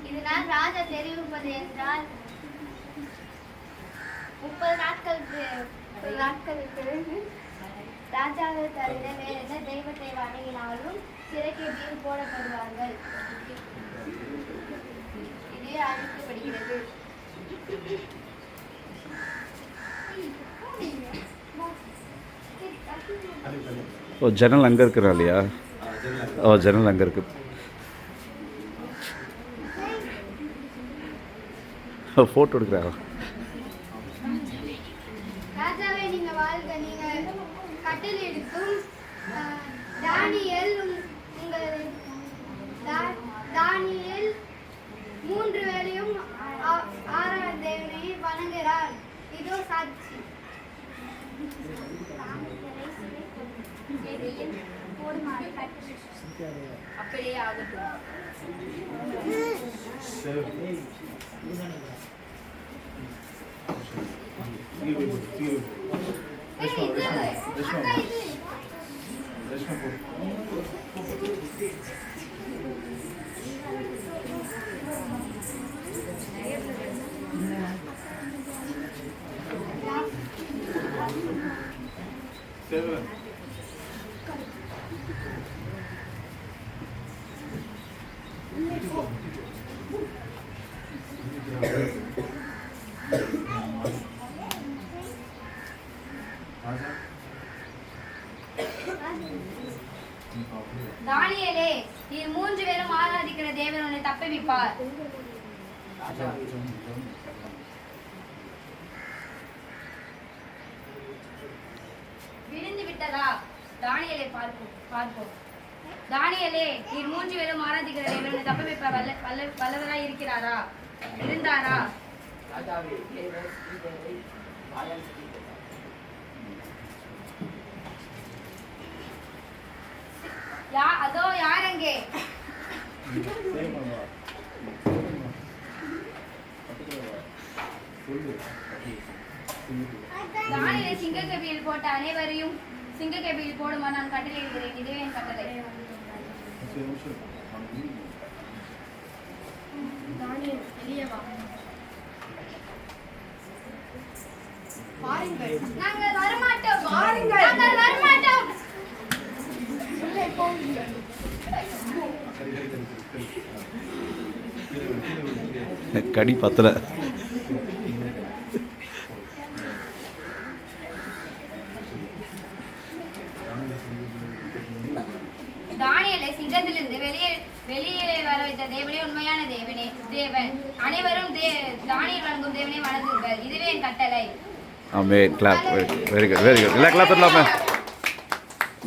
இதனால் ராஜா தெரிவிப்பது என்றால் 30 நாட்களுக்கு ராஜாவை தவிர வேறு எந்த தெய்வத்தை வணங்கினாலும் சிறைக்கு எப்படியும் போடப்படுவார்கள். இது அறிவிக்கப்படுகிறது. ஓ, ஜன்னல் அங்கே இருக்கிறா இல்லையா? ஓ, ஜன்னல் அங்கே இருக்கு. ஃபோட்டோ எடுக்கிறாங்க. ராஜாவே நீங்க வாழ்க. நீங்க கட்டளை எடுக்கும் தானியேல் தானியேல் 3 வேளையும் ஆராதனை தேவனை வணங்குகிறார். இதோ சாட்சி. அப்படியே ஆகட்டும். தானியேலே, நீ 3 பேரும் ஆராதிக்கிற தேவன் உன்னை தப்புவிப்பார். விழுந்து விட்டதா? தானியேலே பார்ப்போம். தானியேலே, நீ 3 பேரும் ஆராதிக்கிற தேவன் உன்னை தப்புவிப்பார். வல்லவராய் இருக்கிறாரா? இருந்தாரா? அதோ யார் அங்கே? தானியேலை சிங்கக்கபியில் போட்ட அனைவரையும் சிங்கக்கபியில் போடுமா நான் கட்டளையிடுகிறேன். இதுவே என் கட்டளை. தானியேல், வெளியே வா. நாங்கள் வரமாட்டோம். நாங்கள் வரமாட்டோம். கடி பத்தல. தானியேலை சிங்கத்திலிருந்து வெளியே வர வைத்த தேவனே உண்மையான தேவன். அனைவரும் தானியேல் வணங்கும் தேவனை வணங்குங்கள். இதுவே என் கட்டளை. ஆமென். கிளாப். Very good. எல்லா கிளாப் பண்ணலாமா?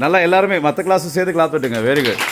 நல்லா எல்லாருமே மற்ற கிளாஸும் சேர்த்து கிளாப் பண்ணுங்க. Very good.